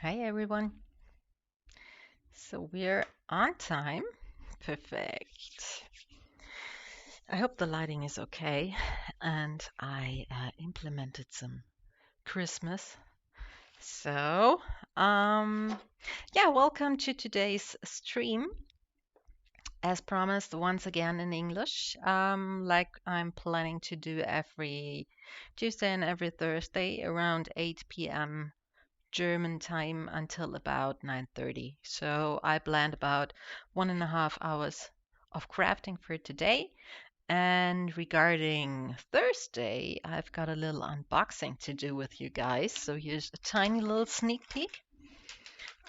Hi everyone. So we're on time. Perfect. I hope the lighting is okay. And I implemented some Christmas. So, yeah, welcome to today's stream. As promised, once again in English, like I'm planning to do every Tuesday and every Thursday around 8 p.m. German time until about 9:30. So I planned about 1.5 hours of crafting for today. And regarding Thursday, I've got a little unboxing to do with you guys. So here's a tiny little sneak peek.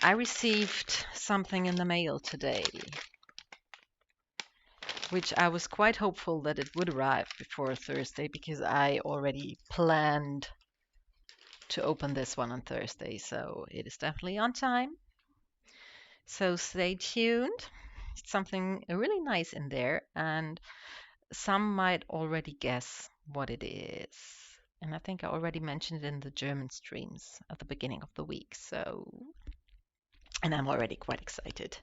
I received something in the mail today, which I was quite hopeful that it would arrive before Thursday because I already planned to open this one on Thursday. So it is definitely on time. So stay tuned. It's something really nice in there, and some might already guess what it is. And I think I already mentioned it in the German streams at the beginning of the week. And I'm already quite excited.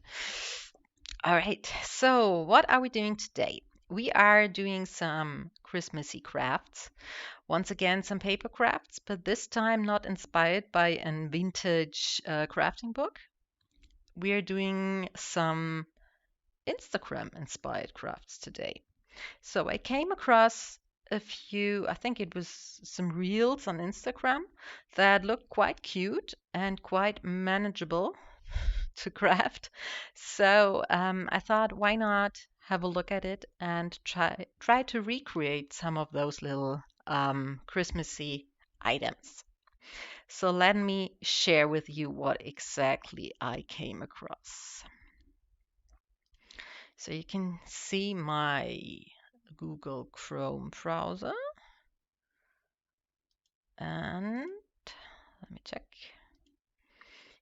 All right, so what are we doing today? We are doing some Christmassy crafts. Once again, some paper crafts, but this time not inspired by a vintage crafting book. We are doing some Instagram inspired crafts today. So I came across a few, I think it was some reels on Instagram that looked quite cute and quite manageable to craft. So I thought, why not have a look at it and try to recreate some of those little Christmassy items. So let me share with you what exactly I came across. So you can see my Google Chrome browser, and let me check.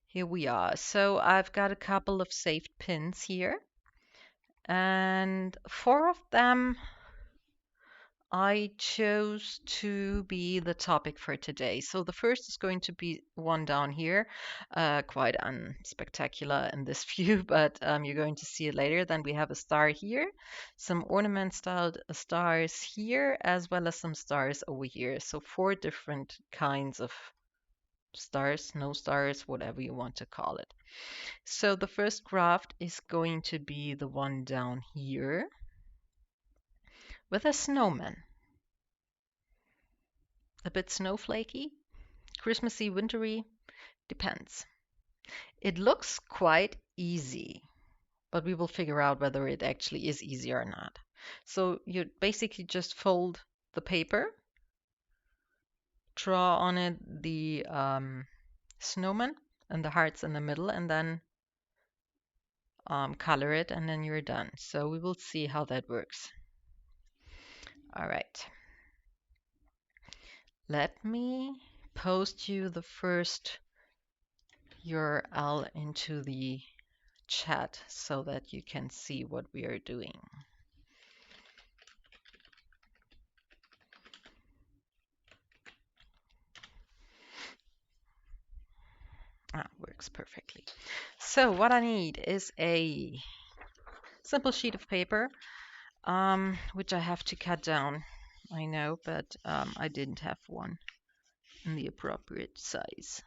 Here we are. So I've got a couple of saved pins here, and 4 of them I chose to be the topic for today. So the first is going to be one down here, quite unspectacular in this view, but you're going to see it later. Then we have a star here, some ornament styled stars here, as well as some stars over here. So 4 different kinds of stars, no stars, whatever you want to call it. So the first craft is going to be the one down here with a snowman. A bit snowflakey, Christmassy, wintry, depends. It looks quite easy, but we will figure out whether it actually is easy or not. So you basically just fold the paper, draw on it the snowman and the hearts in the middle, and then color it, and then you're done. So we will see how that works. All right. Let me post you the first URL into the chat so that you can see what we are doing. Works perfectly. So what I need is a simple sheet of paper, which I have to cut down. I know, but I didn't have one in the appropriate size.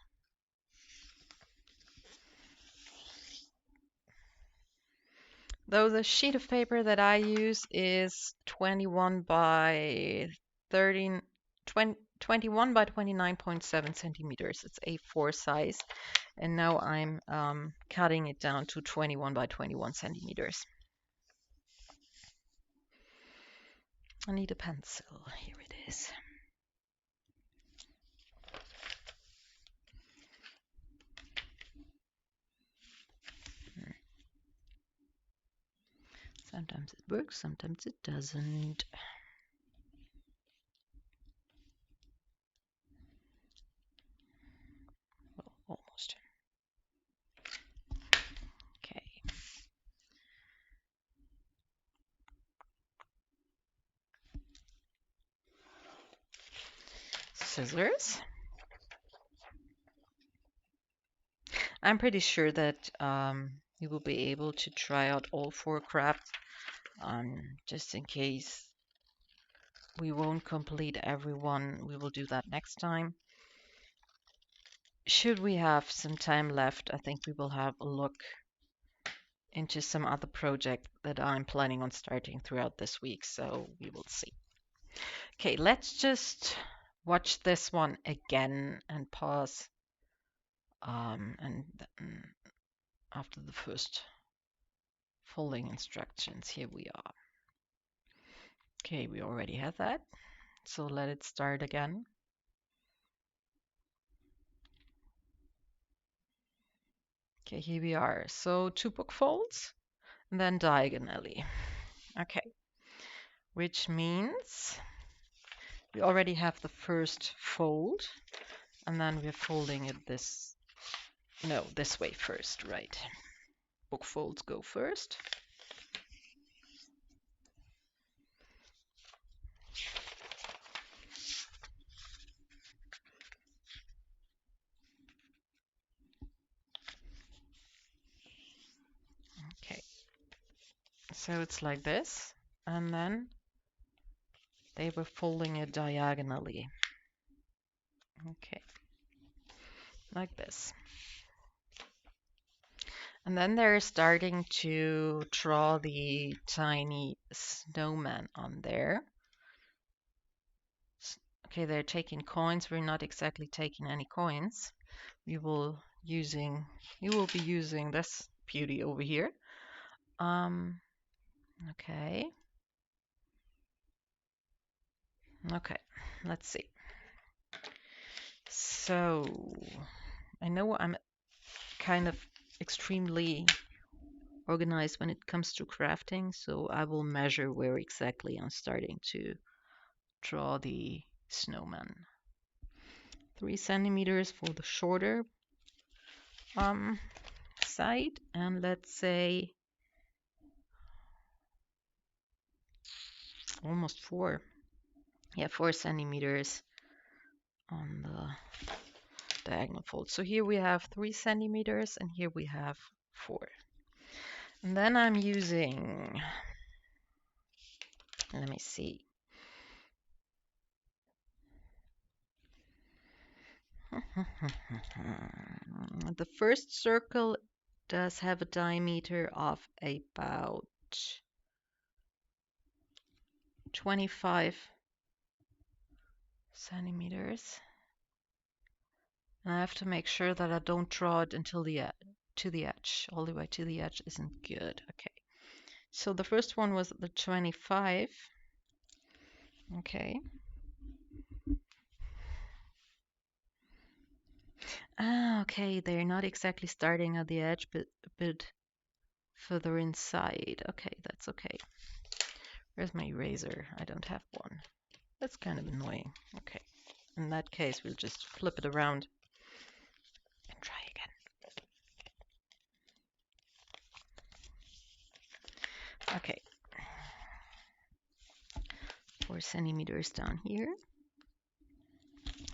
Though the sheet of paper that I use is 21 by 13, 21 by 29.7 centimeters. It's A4 size. And now I'm cutting it down to 21 by 21 centimeters. I need a pencil. Here it is. Sometimes it works, sometimes it doesn't. Well, almost. Okay. Scissors. I'm pretty sure that we will be able to try out all 4 crafts, just in case we won't complete everyone. We will do that next time. Should we have some time left, I think we will have a look into some other project that I'm planning on starting throughout this week, so we will see. Okay, let's just watch this one again and pause. And then after the first folding instructions, here we are. Okay, we already had that, so let it start again. Okay, here we are. So 2 book folds, and then diagonally. Okay, which means we already have the first fold, and then we're folding it this way first, right? Book folds go first. Okay, so it's like this, and then they were folding it diagonally. Okay, like this. And then they're starting to draw the tiny snowman on there. Okay, they're taking coins. We're not exactly taking any coins. We will be using this beauty over here. Okay. Okay, let's see. So I know I'm kind of extremely organized when it comes to crafting, so I will measure where exactly I'm starting to draw the snowman. 3 centimeters for the shorter side, and let's say almost 4. Yeah, 4 centimeters on the diagonal fold. So here we have 3 centimeters, and here we have 4. And then I'm using, let me see. The first circle does have a diameter of about 25 centimeters. And I have to make sure that I don't draw it until to the edge. All the way to the edge isn't good. Okay. So the first one was the 25. Okay. Okay, they're not exactly starting at the edge, but a bit further inside. Okay, that's okay. Where's my eraser? I don't have one. That's kind of annoying. Okay. In that case, we'll just flip it around and try again. Okay. 4 centimeters down here.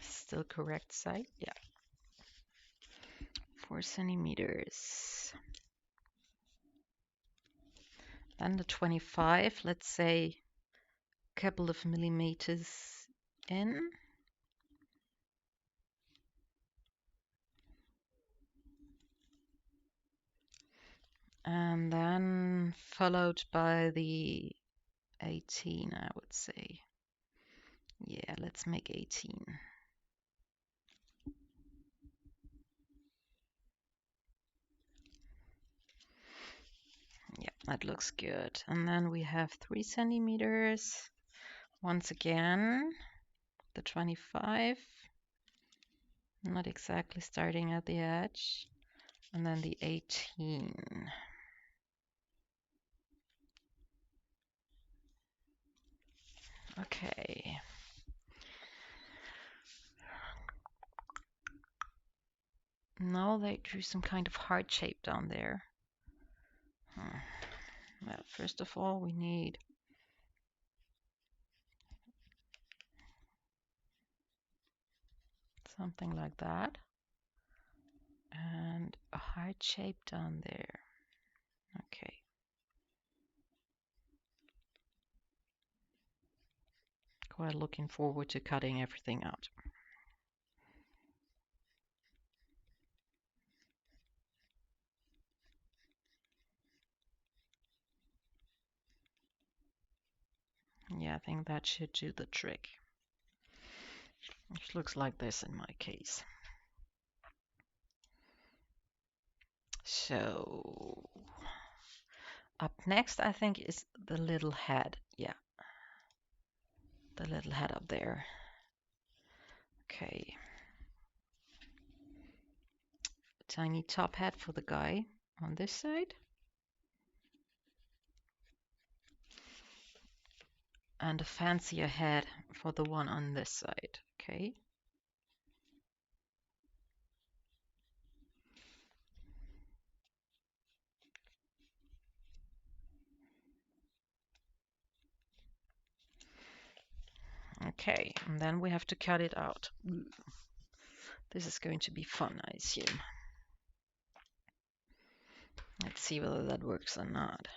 Still correct side. Yeah. 4 centimeters. Then the 25, let's say a couple of millimeters in. And then followed by the 18, I would say. Yeah, let's make 18. Yeah, that looks good. And then we have 3 centimeters. Once again, the 25. Not exactly starting at the edge. And then the 18. Okay. Now they drew some kind of heart shape down there. Well, first of all, we need something like that. And a heart shape down there. Okay. Quite looking forward to cutting everything out. Yeah, I think that should do the trick. Which looks like this in my case. So up next, I think, is the little head. Yeah, the little head up there. Okay. Tiny top hat for the guy on this side. And a fancier head for the one on this side. Okay. Okay, and then we have to cut it out. Ooh. This is going to be fun, I assume. Let's see whether that works or not.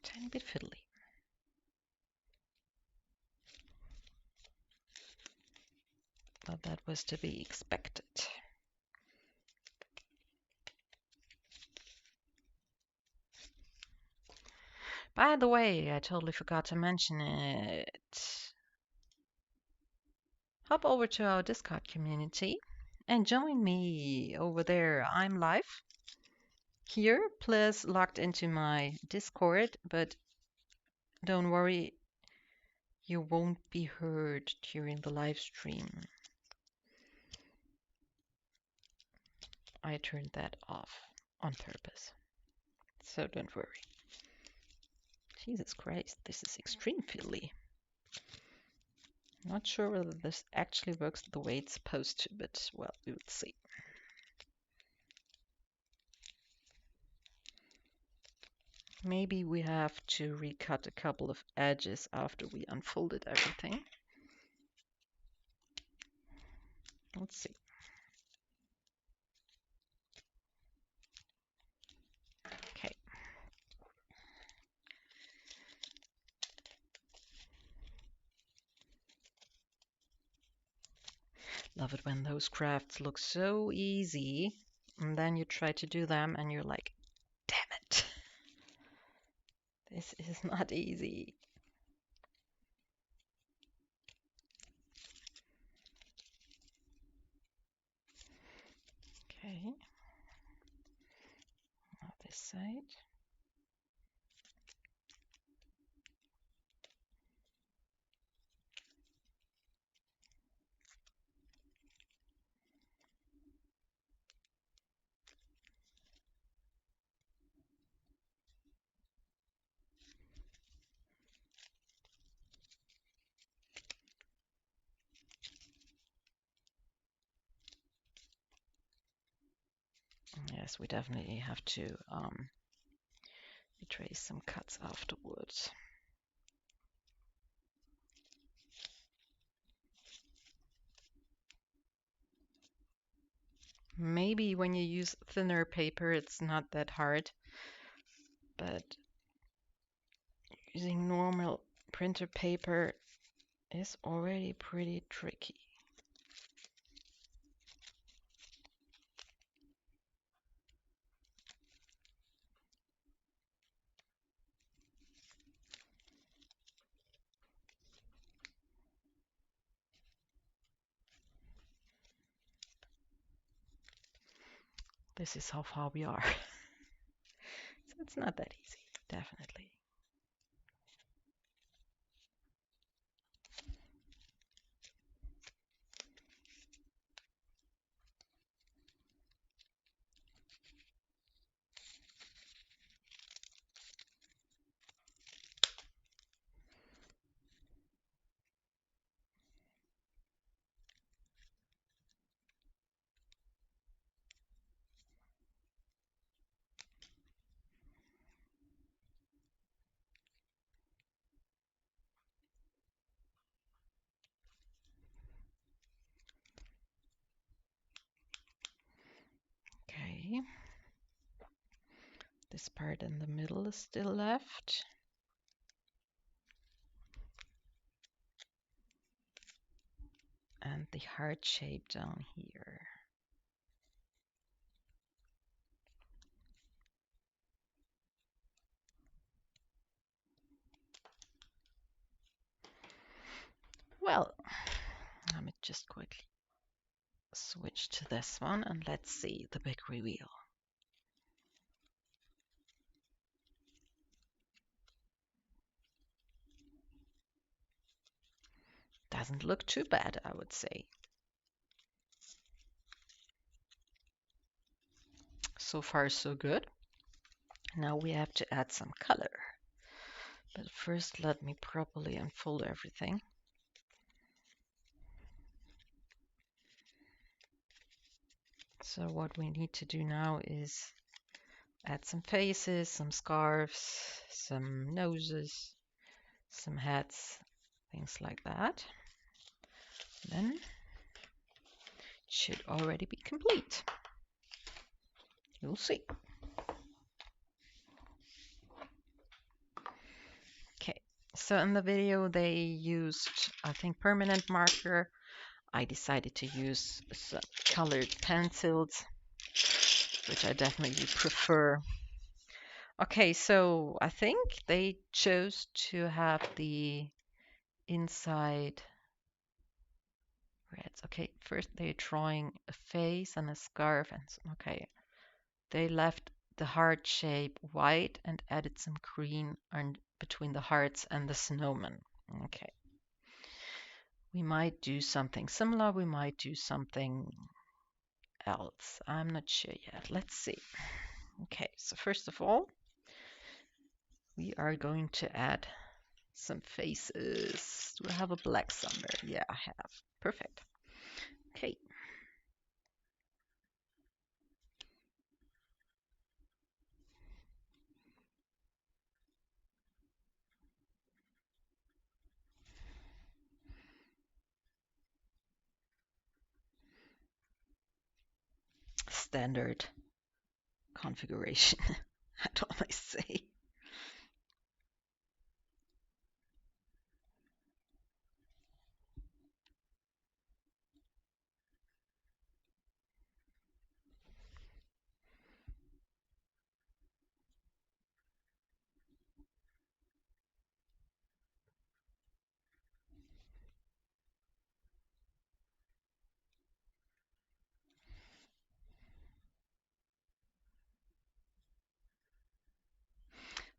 Tiny bit fiddly. But that was to be expected. By the way, I totally forgot to mention it. Hop over to our Discord community and join me over there. I'm live here, plus logged into my Discord, but don't worry, you won't be heard during the live stream. I turned that off on purpose, so don't worry. Jesus Christ, this is extreme fiddly. Not sure whether this actually works the way it's supposed to, but well, we will see. Maybe we have to recut a couple of edges after we unfolded everything. Let's see. Okay. Love it when those crafts look so easy, and then you try to do them and you're like, damn it. This is not easy. Okay. Now this side. Yes, we definitely have to retrace some cuts afterwards. Maybe when you use thinner paper, it's not that hard, but using normal printer paper is already pretty tricky. This is how far we are. So it's not that easy, definitely. Okay. This part in the middle is still left. And the heart shape down here. Well, let me just quickly switch to this one and let's see the big reveal. Doesn't look too bad, I would say. So far, so good. Now we have to add some color. But first, let me properly unfold everything. So what we need to do now is add some faces, some scarves, some noses, some heads, things like that. Then it should already be complete. You'll see. Okay, so in the video they used, I think, permanent marker. I decided to use some colored pencils, which I definitely prefer. Okay, so I think they chose to have the inside reds. Okay, first they're drawing a face and a scarf, and okay, they left the heart shape white and added some green between the hearts and the snowman. Okay. We might do something similar, we might do something else. I'm not sure yet. Let's see. Okay, so first of all, we are going to add some faces. Do I have a black somewhere? Yeah, I have. Perfect. Okay. Standard configuration, I'd always say.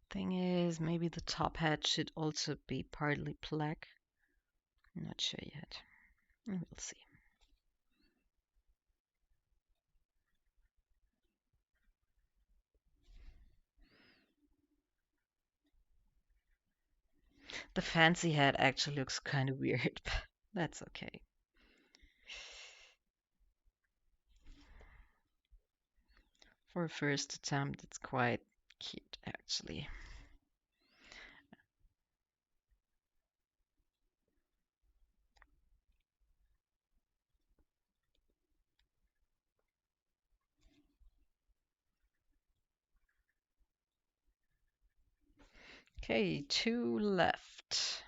Thing is, maybe the top hat should also be partly black. Not sure yet. We'll see. The fancy hat actually looks kind of weird, but that's okay. For a first attempt, it's quite cute, actually. Okay, 2 left.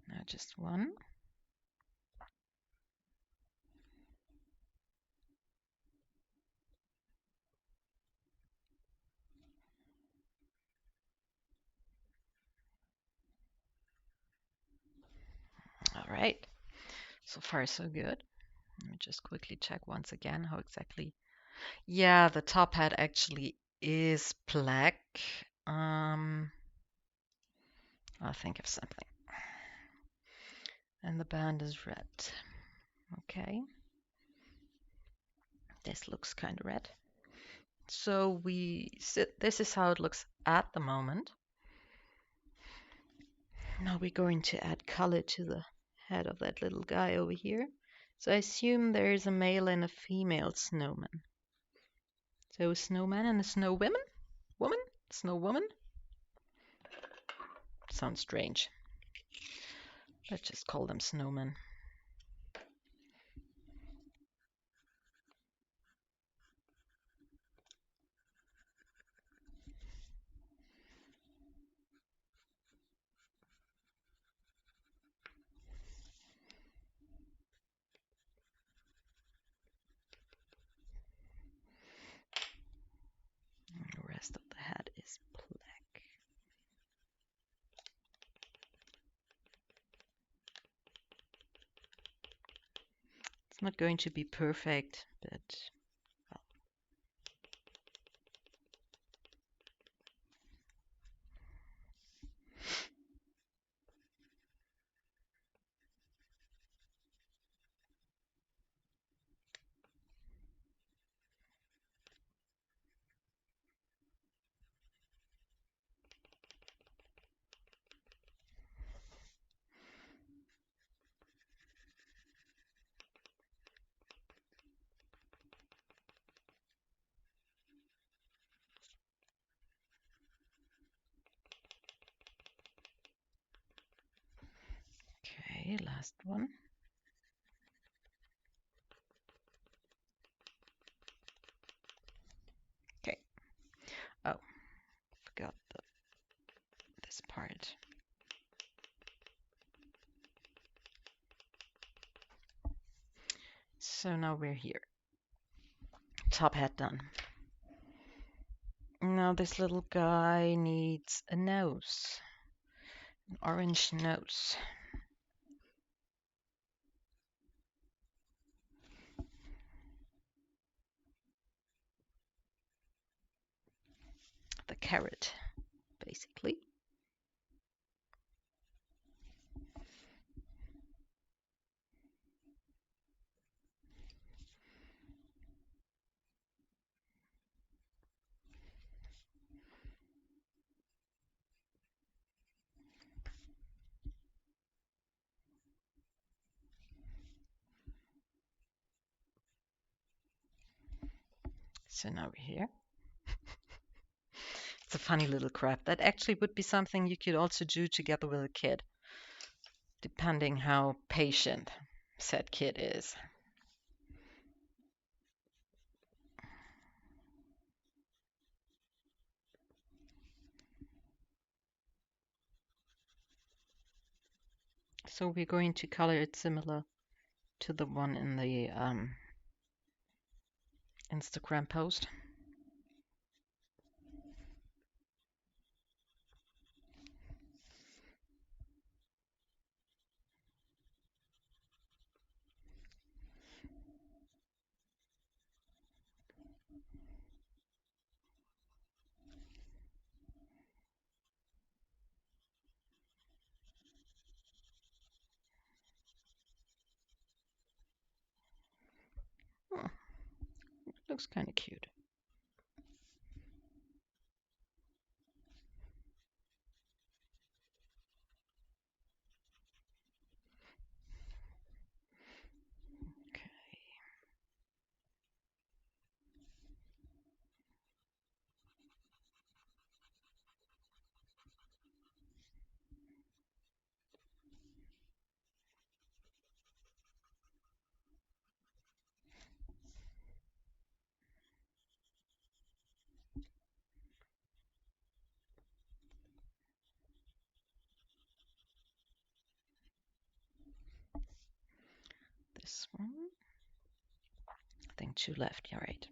Now just 1. All right. So far, so good. Let me just quickly check once again how exactly. Yeah, the top hat actually is black. I'll think of something. And the band is red. Okay. This looks kind of red. So this is how it looks at the moment. Now we're going to add color to the head of that little guy over here. So I assume there is a male and a female snowman. So a snowman and a snow woman? Woman? Snow woman? Sounds strange. Let's just call them snowmen. The rest of the hat is black. It's not going to be perfect, but well. Okay, last one. Okay. Oh, forgot this part. So now we're here. Top hat done. Now this little guy needs a nose. An orange nose. The carrot, basically. So now we're here. It's a funny little crab. That actually would be something you could also do together with a kid, depending how patient said kid is. So we're going to color it similar to the one in the Instagram post. Oh, looks kind of cute. Okay. This one. I think two left. You're right.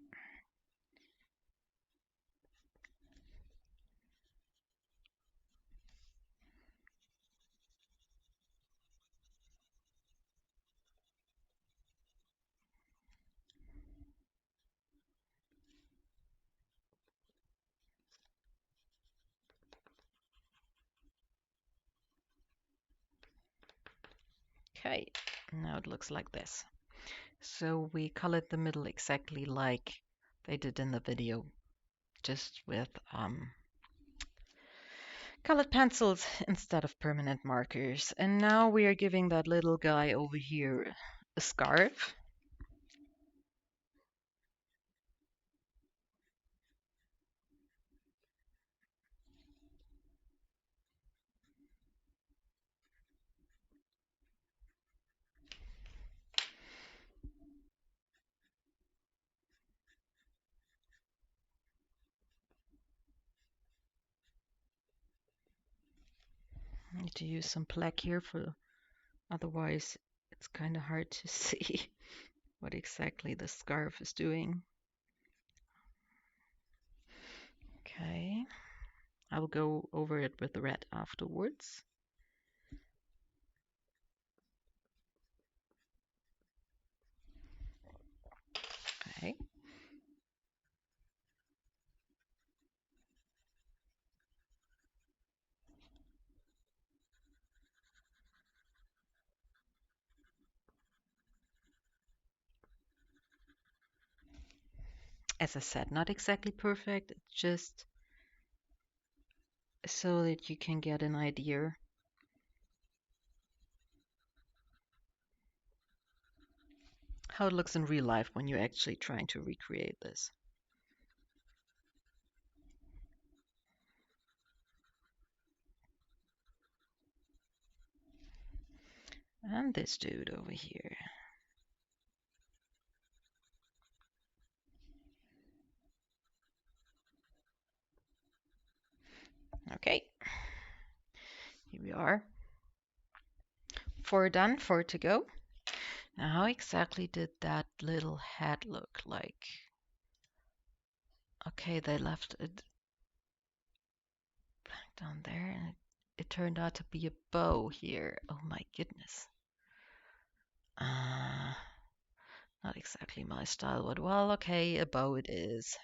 Okay, now it looks like this. So we colored the middle exactly like they did in the video, just with colored pencils instead of permanent markers. And now we are giving that little guy over here a scarf. Need to use some black here for, otherwise it's kind of hard to see what exactly the scarf is doing. Okay, I will go over it with the red afterwards. Okay. As I said, not exactly perfect, it's just so that you can get an idea. How it looks in real life when you're actually trying to recreate this. And this dude over here. Okay, here we are. 4 done, 4 to go. Now, how exactly did that little head look like? Okay, they left it back down there, and it turned out to be a bow here. Oh my goodness. Not exactly my style, but well, okay, a bow it is.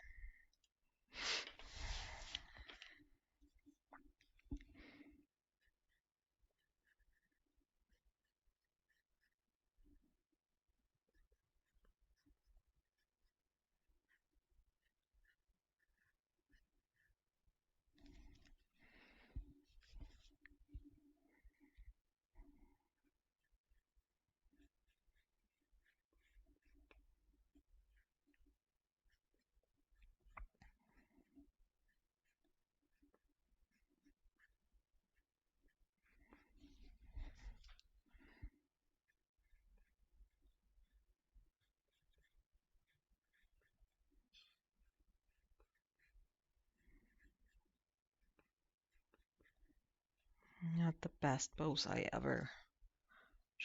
Not the best bows I ever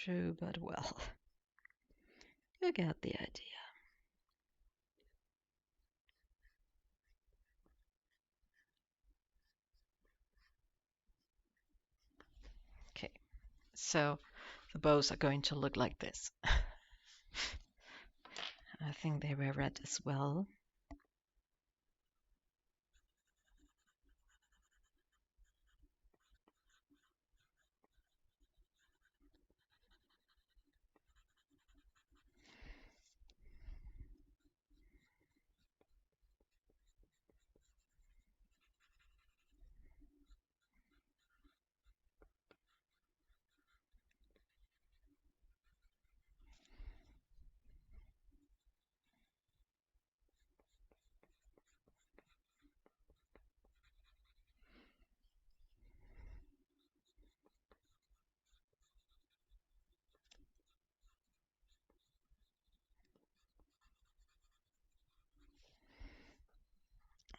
drew, but well, you get the idea. Okay, so the bows are going to look like this. I think they were red as well.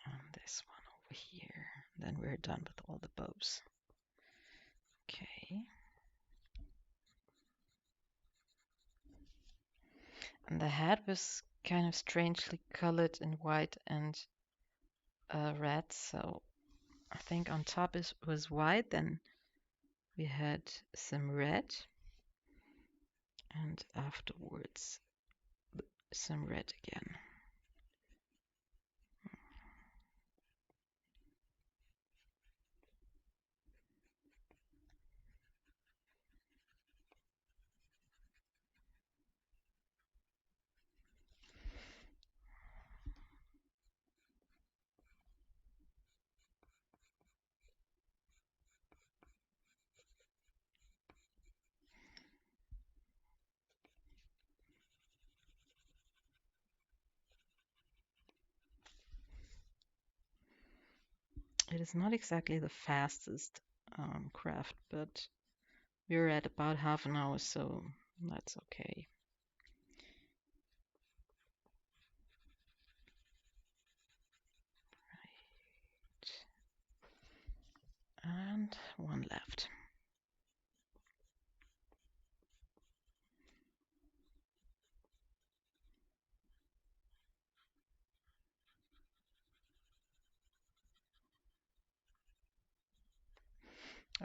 And this one over here. Then we're done with all the bows. Okay. And the head was kind of strangely colored in white and red. So I think on top was white, then we had some red, and afterwards some red again. It is not exactly the fastest craft, but we're at about half an hour, so that's okay. Right. And one left.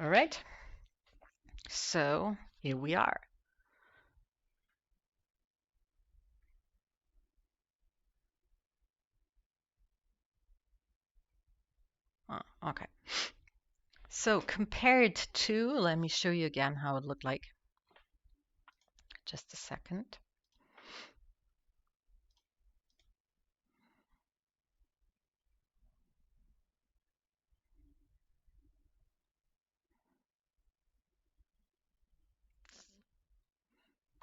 All right. So here we are. Okay. So compared to, let me show you again how it looked like. Just a second.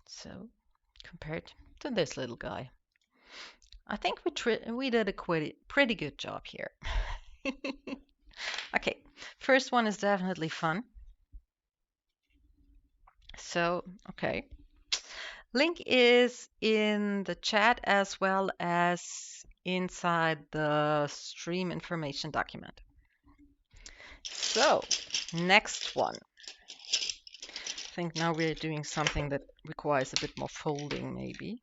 So compared to this little guy, I think we did a pretty good job here. Okay, first one is definitely fun. So, okay. Link is in the chat as well as inside the stream information document. So, next one. I think now we're doing something that requires a bit more folding, maybe.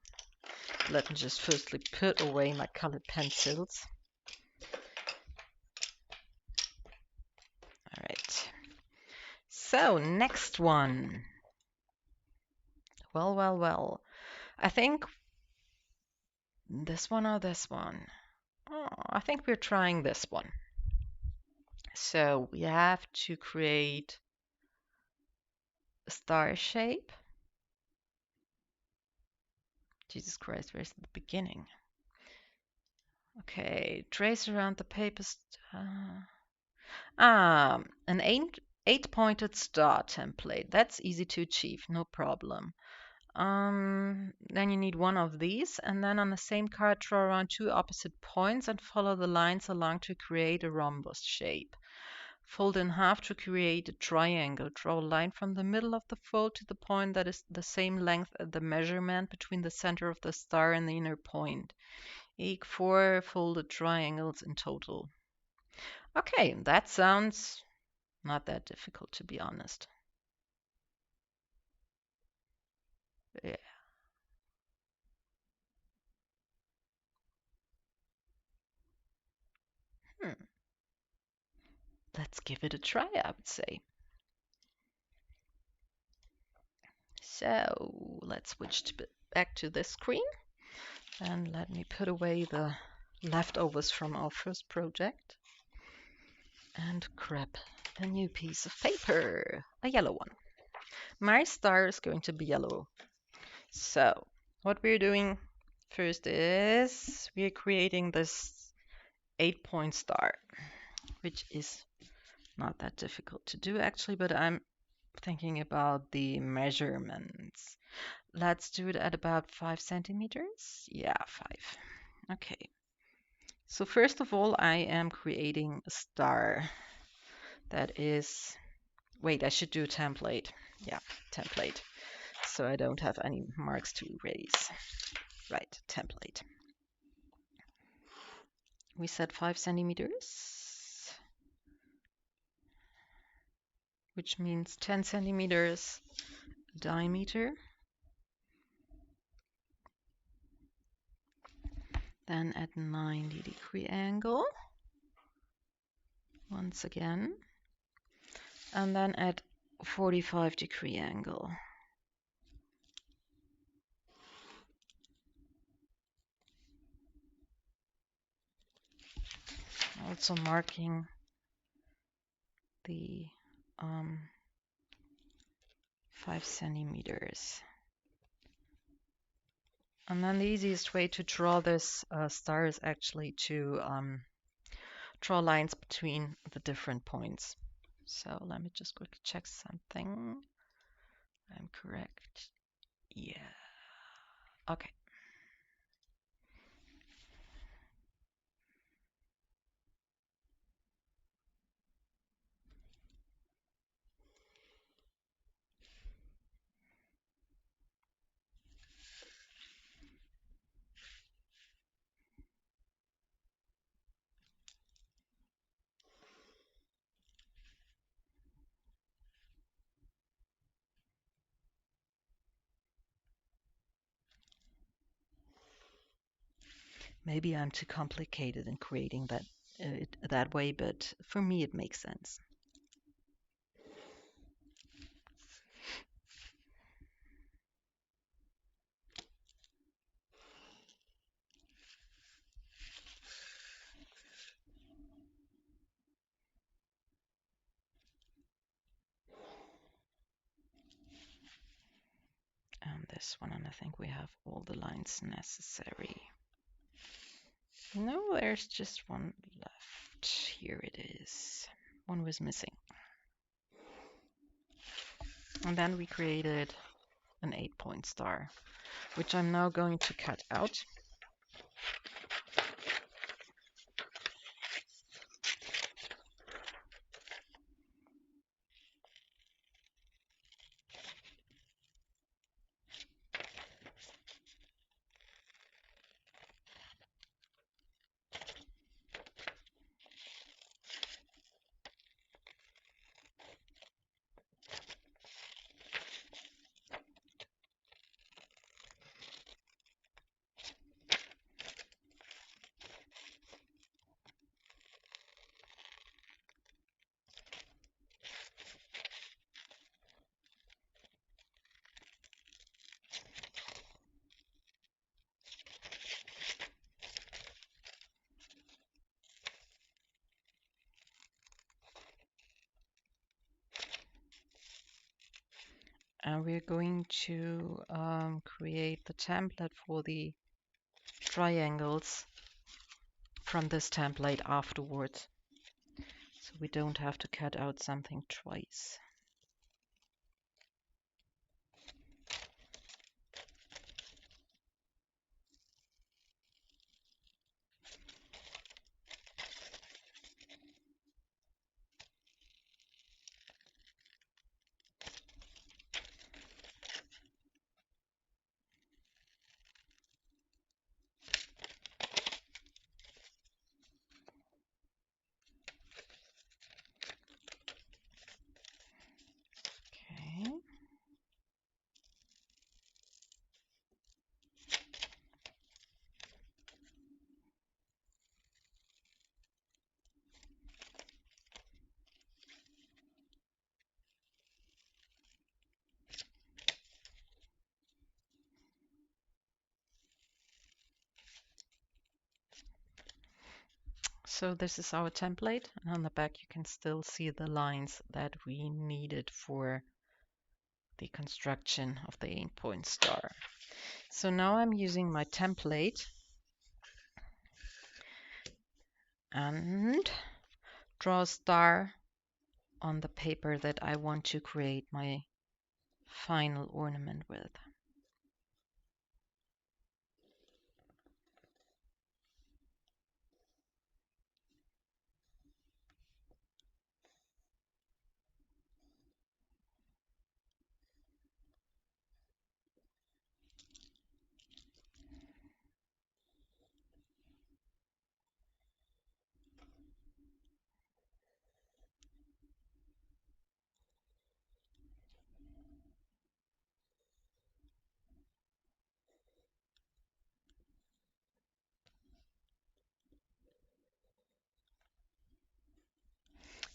Let me just firstly put away my colored pencils. All right. So, next one. Well. I think this one or this one. Oh, I think we're trying this one. So we have to create a star shape. Jesus Christ, where's the beginning? Okay, trace around the paper. An eight-pointed star template. That's easy to achieve, no problem. Then you need one of these, and then on the same card, draw around two opposite points and follow the lines along to create a rhombus shape. Fold in half to create a triangle. Draw a line from the middle of the fold to the point that is the same length as the measurement between the center of the star and the inner point. Make 4 folded triangles in total. Okay, that sounds not that difficult, to be honest. Yeah. Let's give it a try, I would say. So let's switch back to this screen and let me put away the leftovers from our first project and grab a new piece of paper, a yellow one. My star is going to be yellow. So what we're doing first is we're creating this 8-point star, which is not that difficult to do actually, but I'm thinking about the measurements. Let's do it at about 5 centimeters. Yeah, 5. Okay. So first of all, I am creating a star that is, wait, I should do a template. Yeah, template. So I don't have any marks to erase. Right, template. We said 5 centimeters, which means 10 centimeters diameter. Then at 90-degree angle, once again, and then at 45-degree angle. Also marking the 5 centimeters. And then the easiest way to draw this star is actually to draw lines between the different points. So let me just quickly check something. I'm correct. Yeah. Okay. Maybe I'm too complicated in creating that way, but for me it makes sense. this one, and I think we have all the lines necessary. No, there's just one left. Here it is. One was missing. And then we created an 8-point star, which I'm now going to cut out. And we're going to create the template for the triangles from this template afterwards, so we don't have to cut out something twice. Okay. So this is our template, and on the back you can still see the lines that we needed for the construction of the 8-point star. So now I'm using my template and draw a star on the paper that I want to create my final ornament with.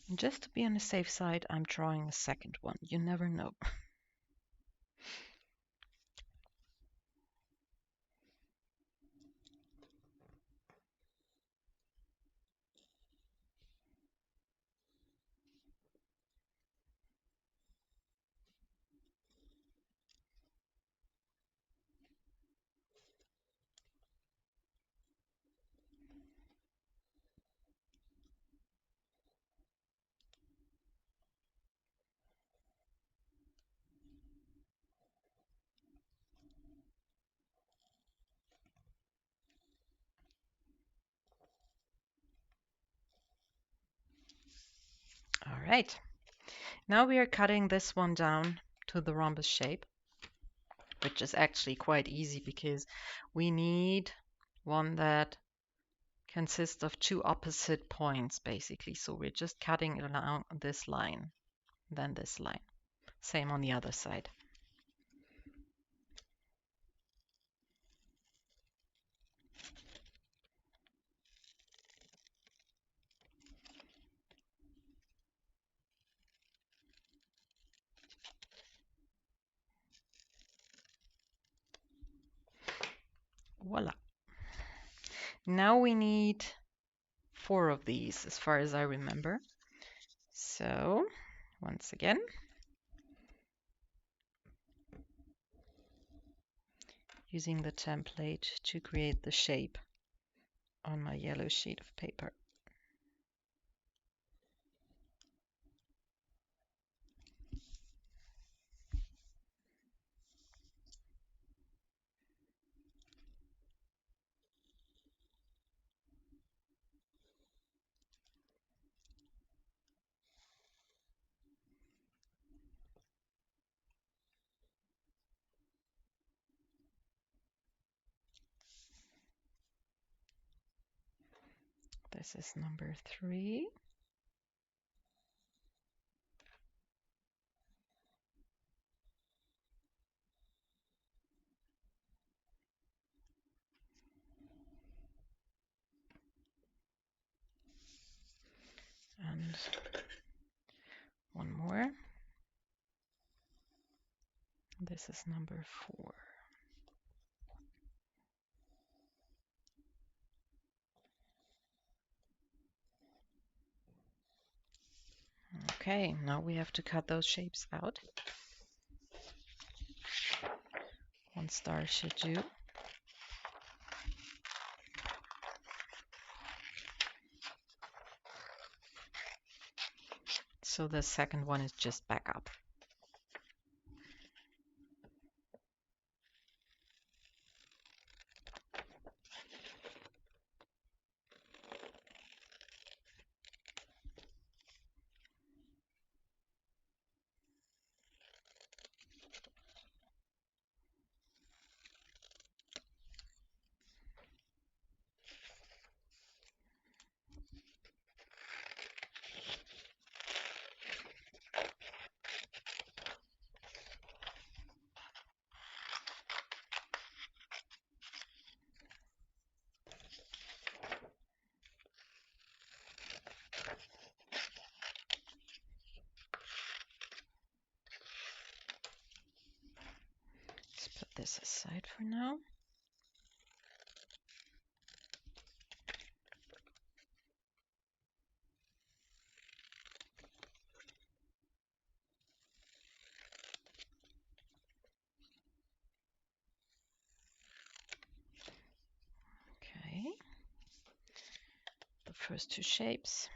And just to be on the safe side, I'm drawing a second one. You never know. All right. Now we are cutting this one down to the rhombus shape, which is actually quite easy because we need one that consists of two opposite points, basically. So we're just cutting it along this line, then this line. Same on the other side. Voila. Now we need 4 of these, as far as I remember. So, once again, using the template to create the shape on my yellow sheet of paper. This is number 3. And one more. This is number 4. Okay, now we have to cut those shapes out. 1 star should do. So the second one is just back up. Let's put this aside for now. Okay, the first 2 shapes.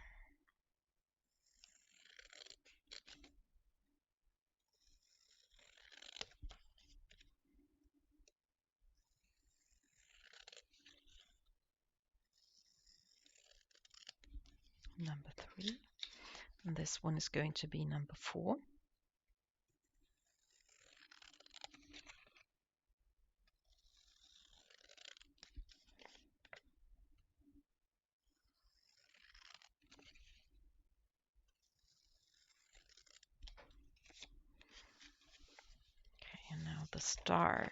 Number 3. And this one is going to be number 4. Okay, and now the star.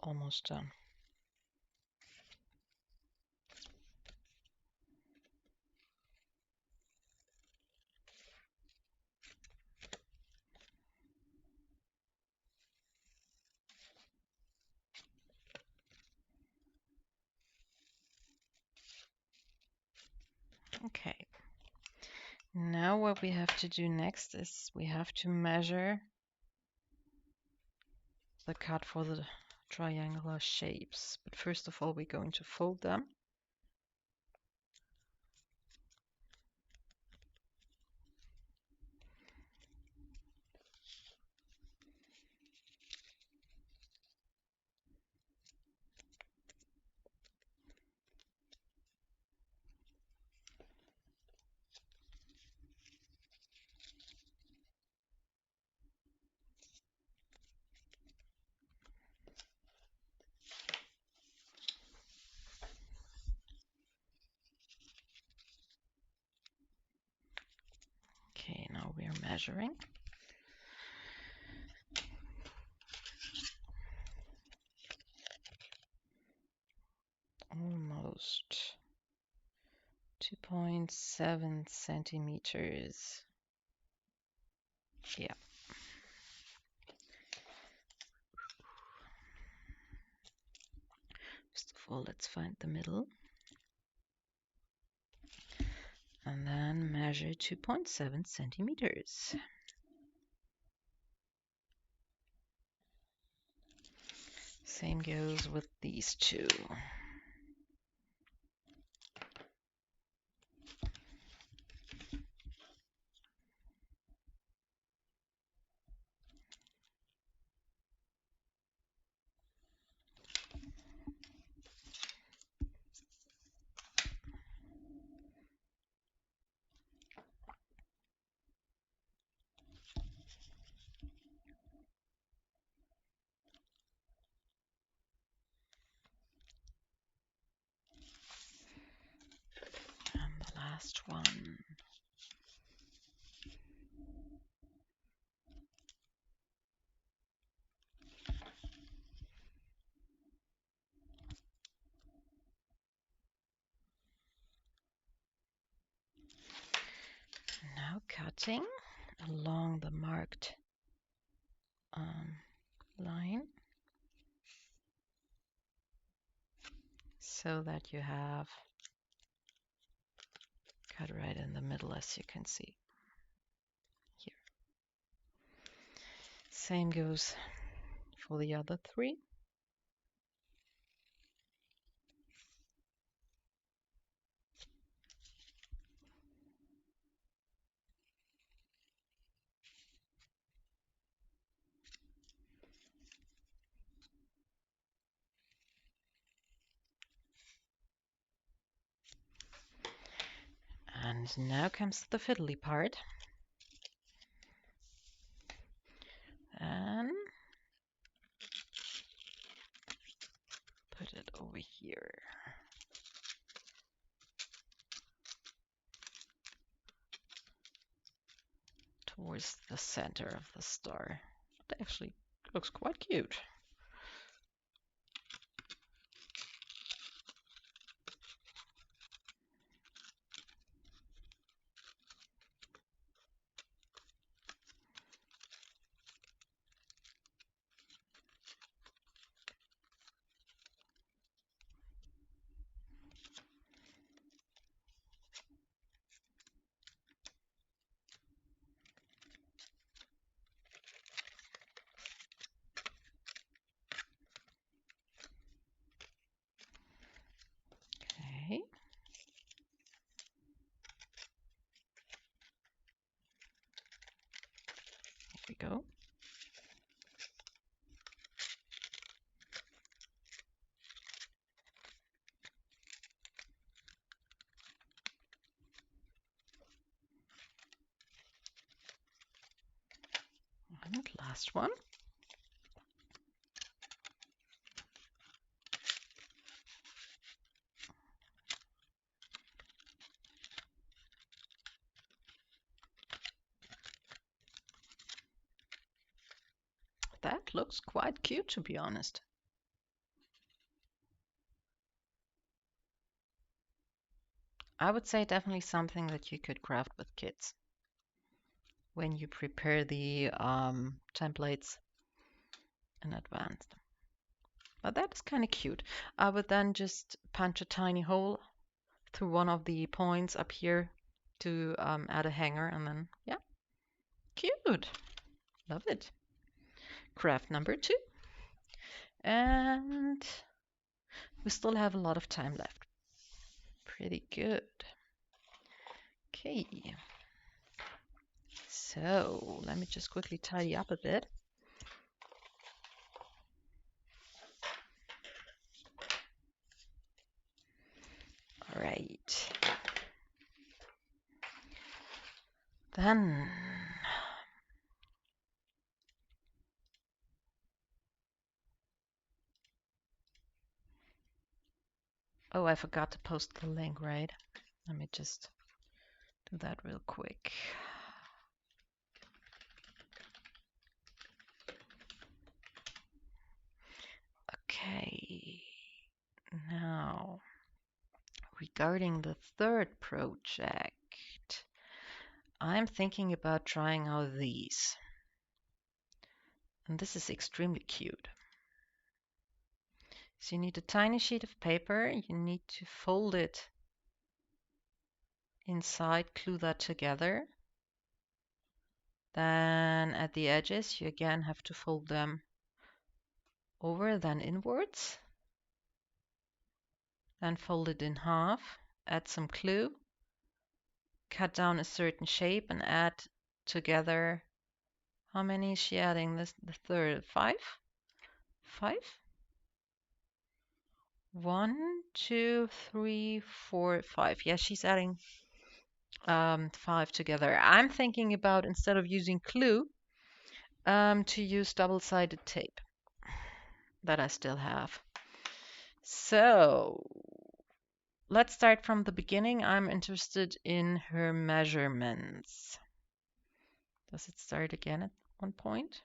Almost done. Okay. Now what we have to do next is we have to measure the cut for the triangular shapes. But first of all, we're going to fold them. Okay, now we are measuring. Almost 2.7 centimeters. Yeah. First of all, let's find the middle. And then measure 2.7 centimeters. Same goes with these two. And the last one. Now cutting along the marked line so that you have cut right in the middle, as you can see here. Same goes for the other three. And now comes the fiddly part. And put it over here. Towards the center of the star. It actually looks quite cute. Okay. Here we go. And last one. That looks quite cute, to be honest. I would say definitely something that you could craft with kids when you prepare the templates in advance. But that is kind of cute. I would then just punch a tiny hole through one of the points up here to add a hanger, and then, yeah, cute. Love it. Craft number 2. And we still have a lot of time left. Pretty good. Okay. So let me just quickly tidy up a bit. All right. Then oh, I forgot to post the link, right? Let me just do that real quick. Okay. Now, regarding the third project, I'm thinking about trying out these. And this is extremely cute. So you need a tiny sheet of paper. You need to fold it inside, glue that together. Then at the edges, you again have to fold them over, then inwards. Then fold it in half, add some glue, cut down a certain shape and add together. How many is she adding? The third, 5? 5? 1, 2, 3, 4, 5. Yeah, she's adding 5 together. I'm thinking about, instead of using glue, to use double-sided tape that I still have. So let's start from the beginning. I'm interested in her measurements. Does it start again at one point?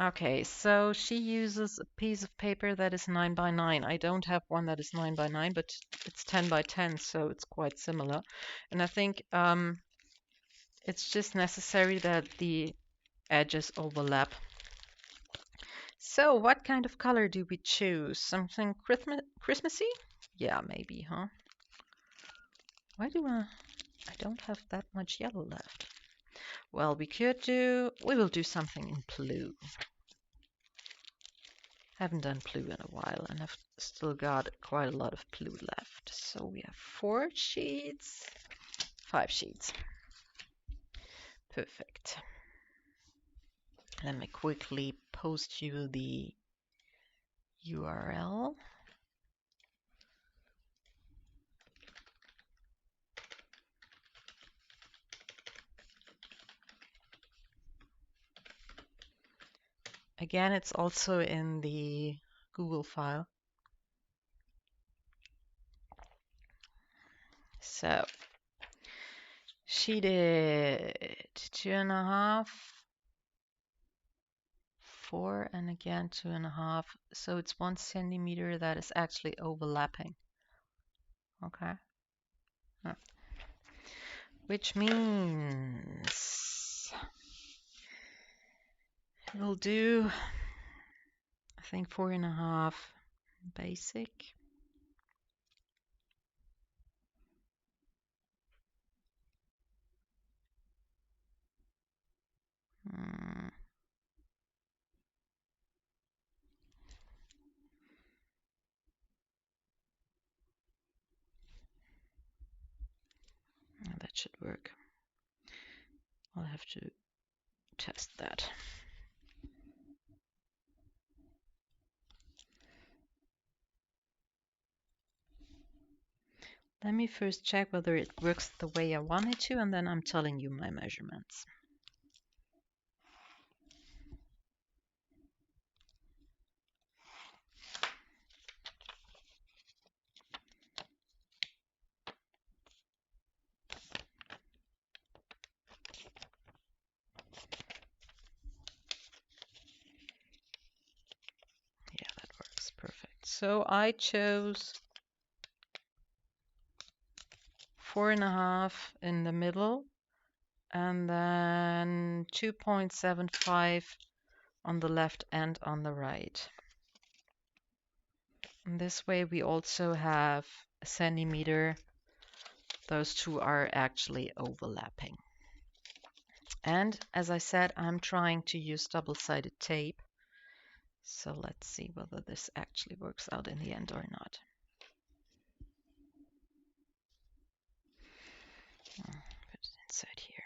Okay, so she uses a piece of paper that is 9 by 9. I don't have one that is 9 by 9, but it's 10 by 10, so it's quite similar. And I think it's just necessary that the edges overlap. So what kind of color do we choose? Something Christmassy? Yeah, maybe, huh? Why do I don't have that much yellow left. Well, we will do something in blue. Haven't done blue in a while, and I've still got quite a lot of blue left. So we have 4 sheets, 5 sheets. Perfect. Let me quickly post you the URL. Again, it's also in the Google file. So she did 2.5, 4, and again 2.5. So it's 1 centimeter that is actually overlapping. Okay. Which means we'll do, I think, 4.5 basic. That should work. I'll have to test that. Let me first check whether it works the way I want it to, and then I'm telling you my measurements. Yeah, that works perfect. So I chose 4.5 in the middle, and then 2.75 on the left and on the right. And this way we also have a centimeter. Those two are actually overlapping. And as I said, I'm trying to use double-sided tape So let's see whether this actually works out in the end or not. Put it inside here.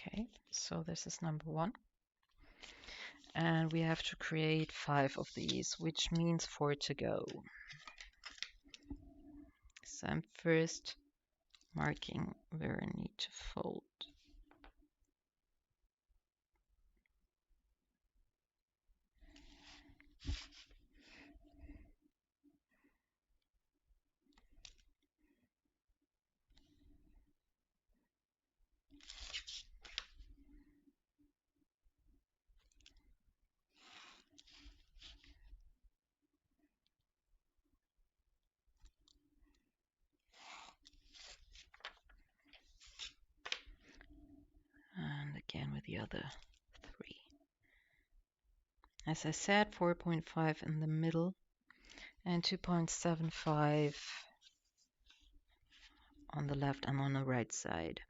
Okay, so this is number 1. And we have to create 5 of these, which means 4 to go. So I'm first marking where I need to fold. And again with the other 3. As I said, 4.5 in the middle and 2.75 on the left and on the right side.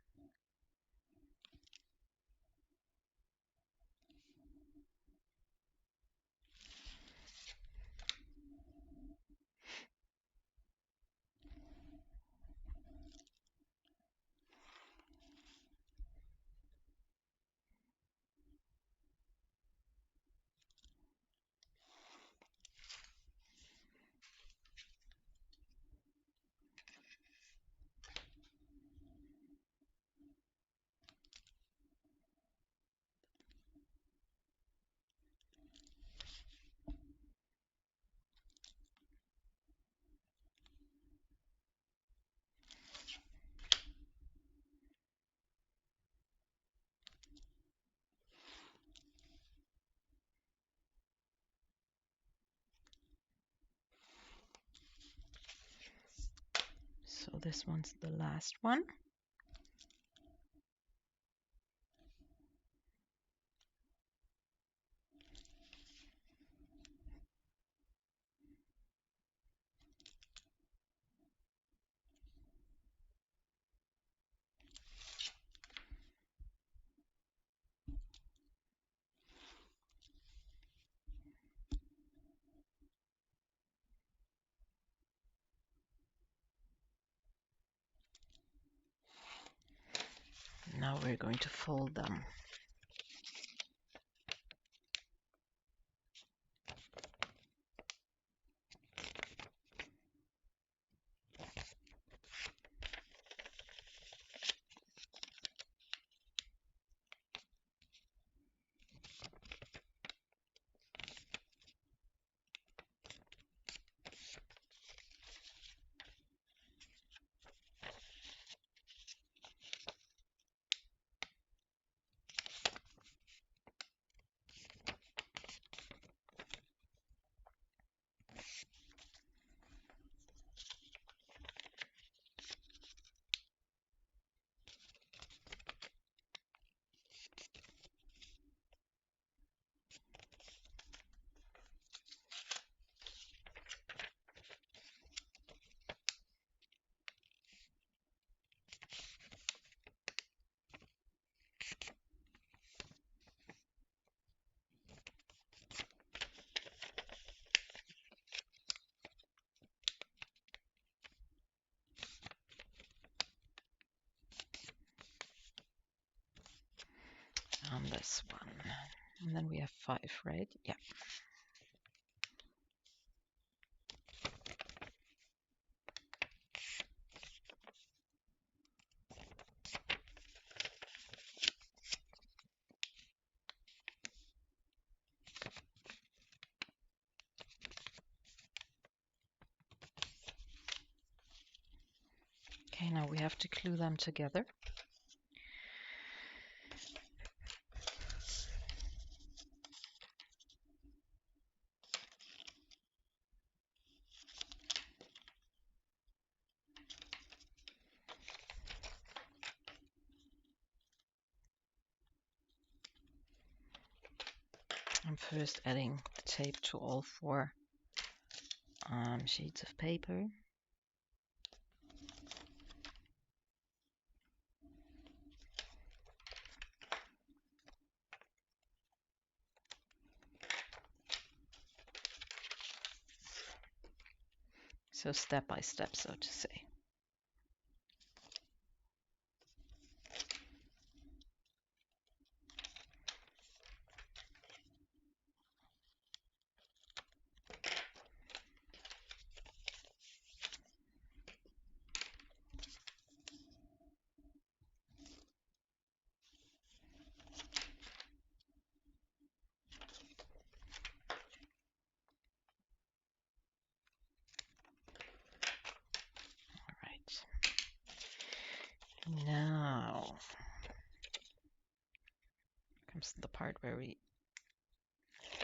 So this one's the last one. Now we're going to fold them. On this one. And then we have 5, right? Yeah. Okay, now we have to glue them together. I'm first adding the tape to all 4 sheets of paper. So step by step, so to say. Now comes the part where we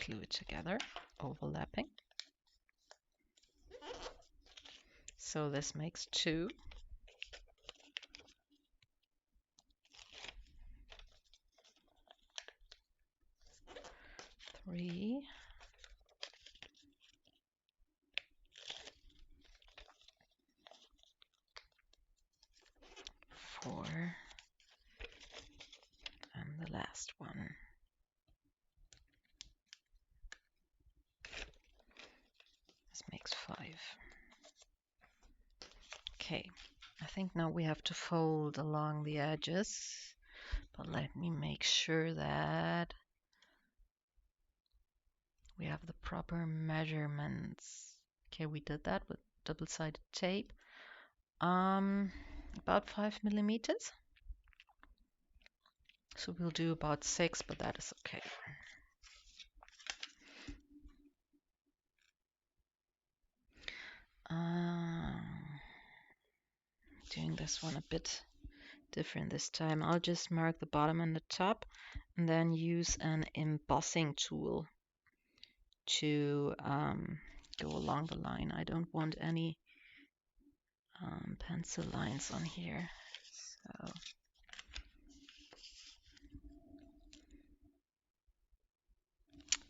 glue it together, overlapping. So this makes 2. 3. 4. And the last one. This makes 5. Okay, I think now we have to fold along the edges, but let me make sure that we have the proper measurements. Okay, we did that with double-sided tape. About 5 millimeters. So we'll do about 6, but that is okay. Doing this one a bit different this time. I'll just mark the bottom and the top and then use an embossing tool to go along the line. I don't want any pencil lines on here. So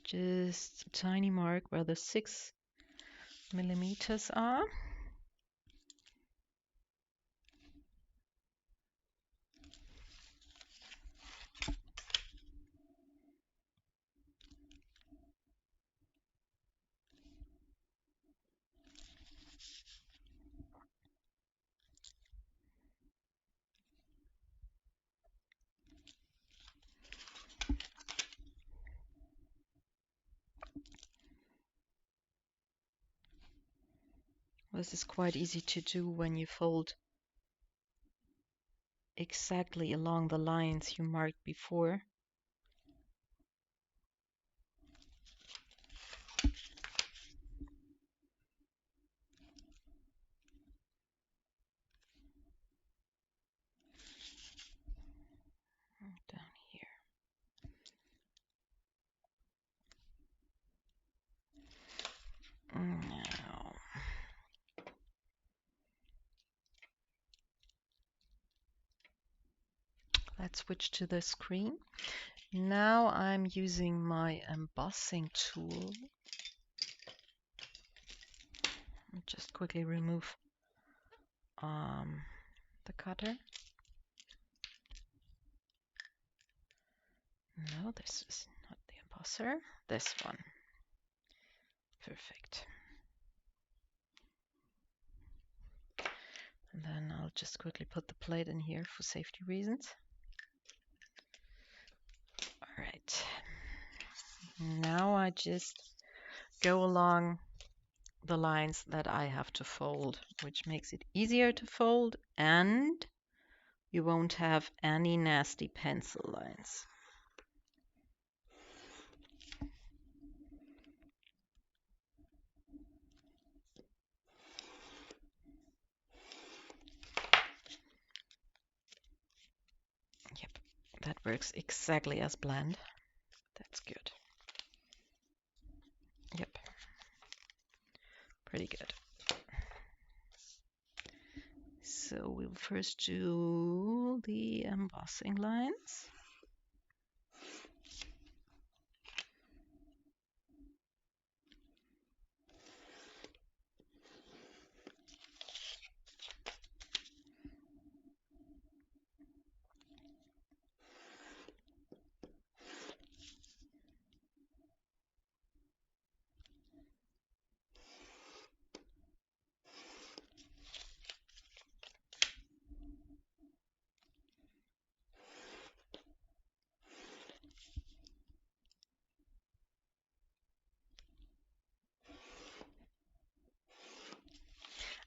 just a tiny mark where the 6 millimeters are. This is quite easy to do when you fold exactly along the lines you marked before. Down here. Now, let's switch to the screen. Now I'm using my embossing tool. Just quickly remove the cutter. No, this is not the embosser. This one. Perfect. And then I'll just quickly put the plate in here for safety reasons. All right. Now I just go along the lines that I have to fold, which makes it easier to fold, and you won't have any nasty pencil lines. Yep, that works exactly as planned. That's good. Yep, pretty good. So we'll first do the embossing lines.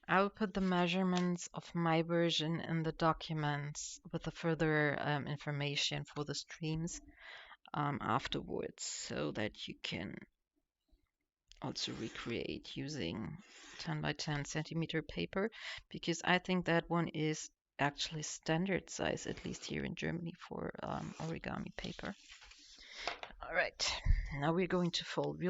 I will put the measurements of my version in the documents with the further information for the streams afterwards, so that you can also recreate using 10 by 10 centimeter paper, because I think that one is actually standard size, at least here in Germany, for origami paper. All right, now we're going to fold.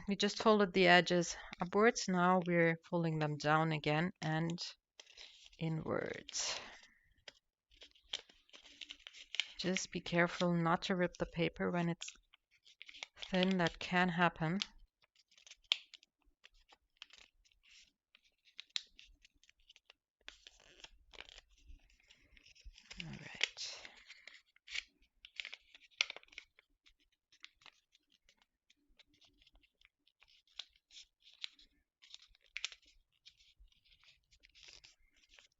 We just folded the edges upwards. Now we're folding them down again and inwards. Just be careful not to rip the paper when it's thin. That can happen. All right.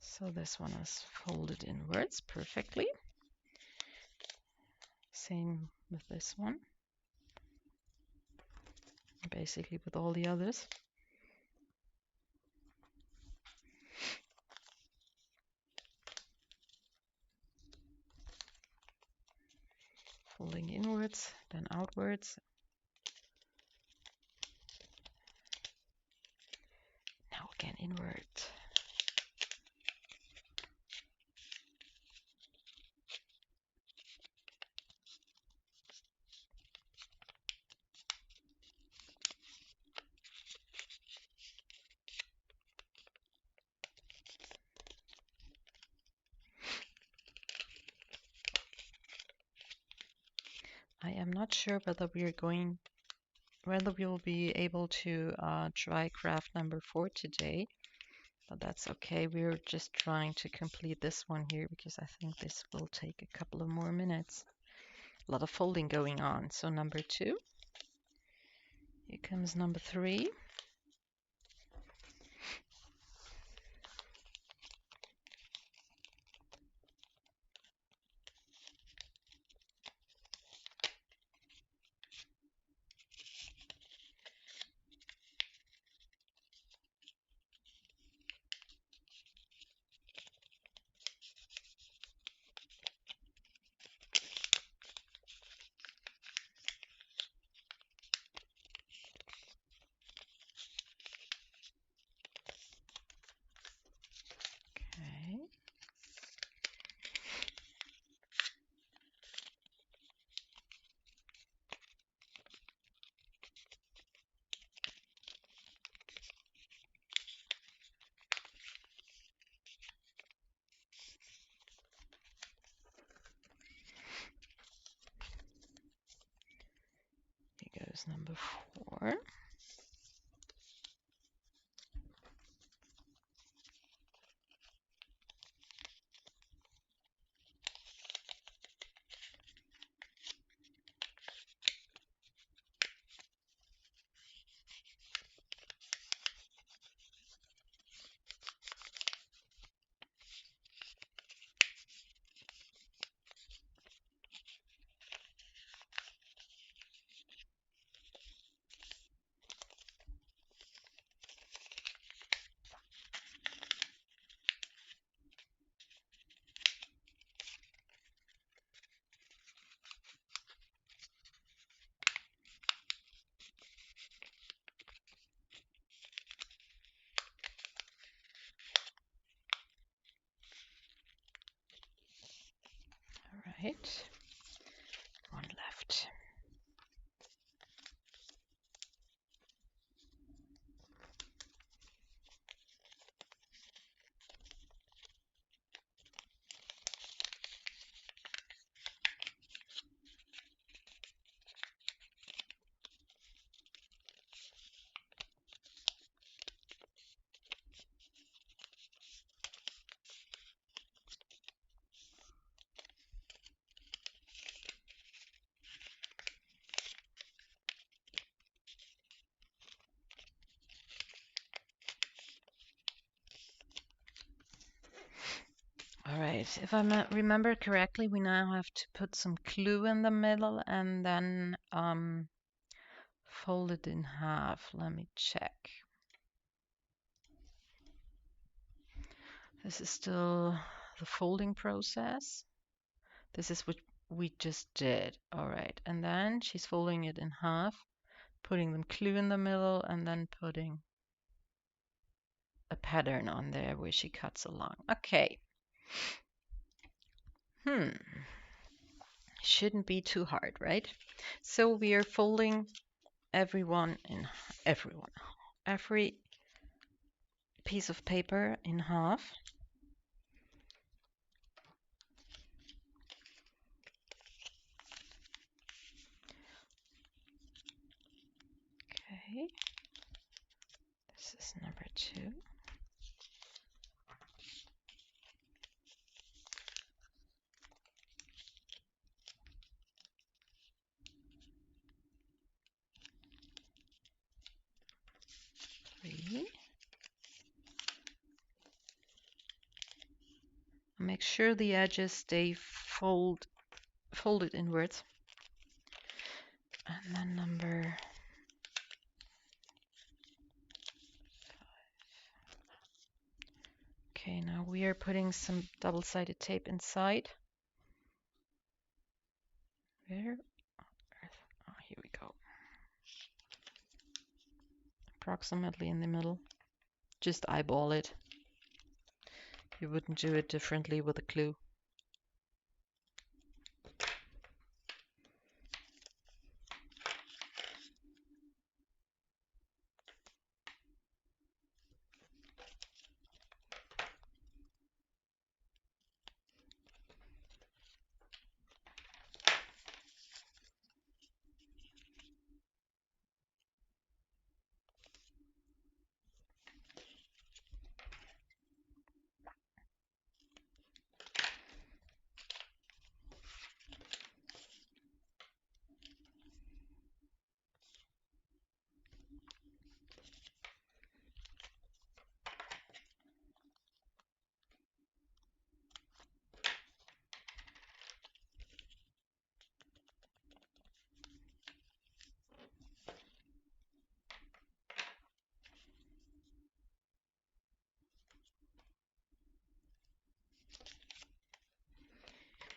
So this one is folded inwards perfectly. Same with this one. Basically with all the others. Folding inwards, then outwards. Now again inward. I am not sure whether we'll be able to try craft number 4 today, but that's okay. We're just trying to complete this one here because I think this will take a couple of more minutes. A lot of folding going on. So number 2. Here comes number 3. Okay. Here goes number 4. All right. One left. All right, if I remember correctly, we now have to put some glue in the middle and then fold it in half. Let me check. This is still the folding process. This is what we just did. All right. And then she's folding it in half, putting the clue in the middle, and then putting a pattern on there where she cuts along. Okay. Shouldn't be too hard, right? So we are folding every piece of paper in half. Okay. This is number 2. Make sure the edges stay folded inwards. And then number 5. Okay, now we are putting some double-sided tape inside. Where? Oh, here we go. Approximately in the middle. Just eyeball it. You wouldn't do it differently with a clue.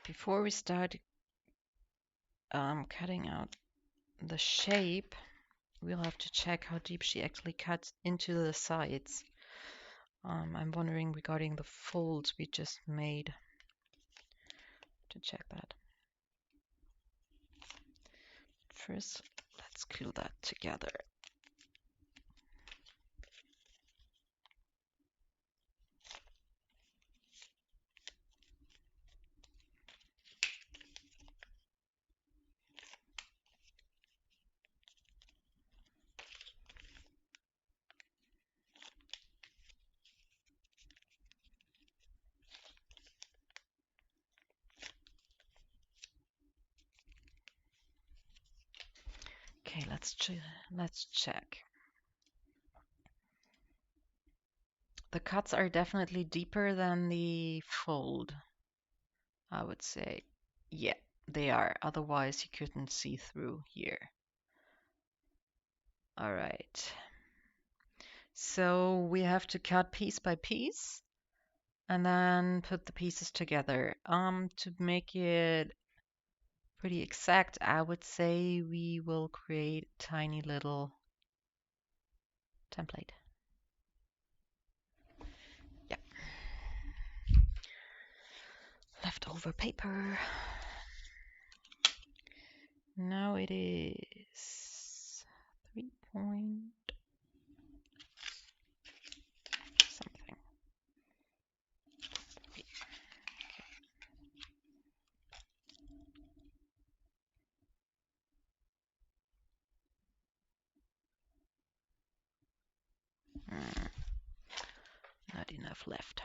Before we start cutting out the shape, we'll have to check how deep she actually cuts into the sides. I'm wondering regarding the folds we just made, to check that. First, let's glue that together. Okay, let's check. The cuts are definitely deeper than the fold, I would say. Yeah, they are. Otherwise, you couldn't see through here. All right. So we have to cut piece by piece and then put the pieces together. To make it pretty exact, I would say we will create a tiny little template. Yeah. Leftover paper. Now it is 3 point something. Okay. Not enough left.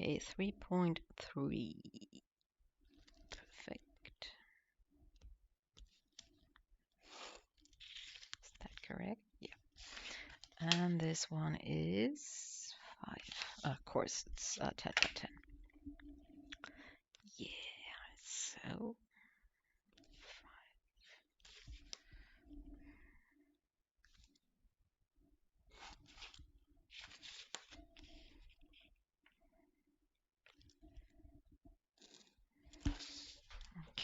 Okay, 3.3. Perfect. Is that correct? Yeah. And this one is 5. Of course, it's 10 by 10. Yeah, so 5.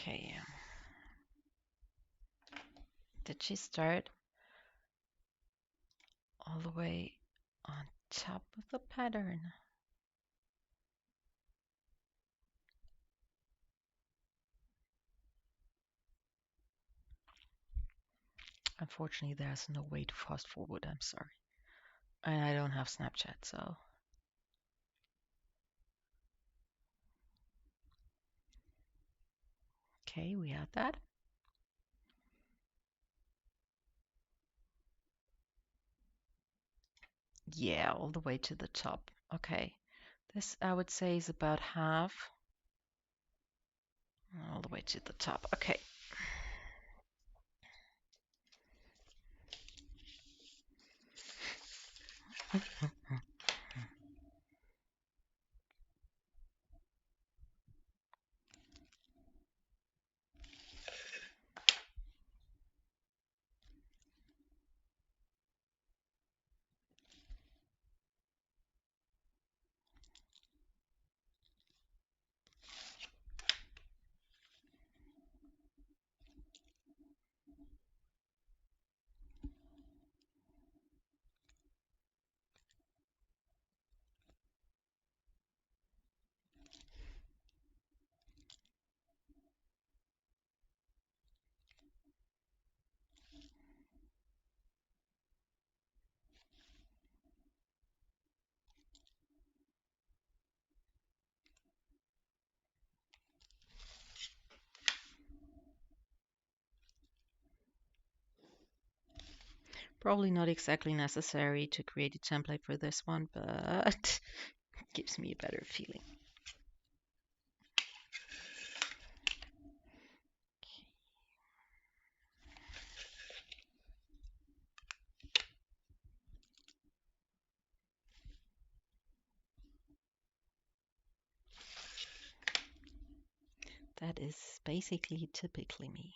Okay. Did she start all the way on top of the pattern? Unfortunately, there's no way to fast forward. I'm sorry. And I don't have Snapchat, so. Okay, we have that. Yeah, all the way to the top. Okay. This, I would say, is about half. All the way to the top. Okay. Probably not exactly necessary to create a template for this one, but it gives me a better feeling. That is basically typically me.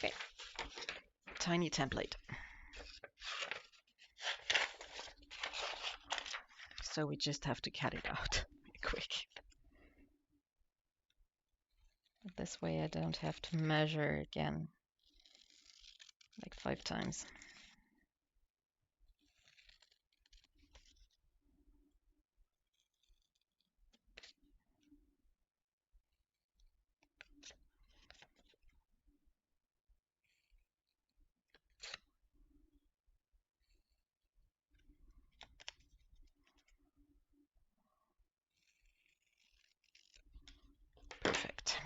Okay, tiny template. So we just have to cut it out quick. This way I don't have to measure again like 5 times. Perfect.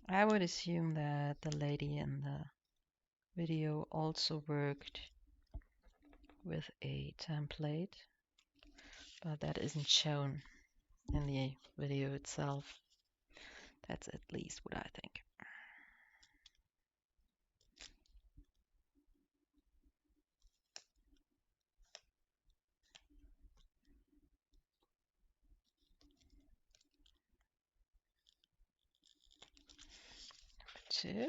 I would assume that the lady in the video also worked with a template, but that isn't shown in the video itself. That's at least what I think. Number 2.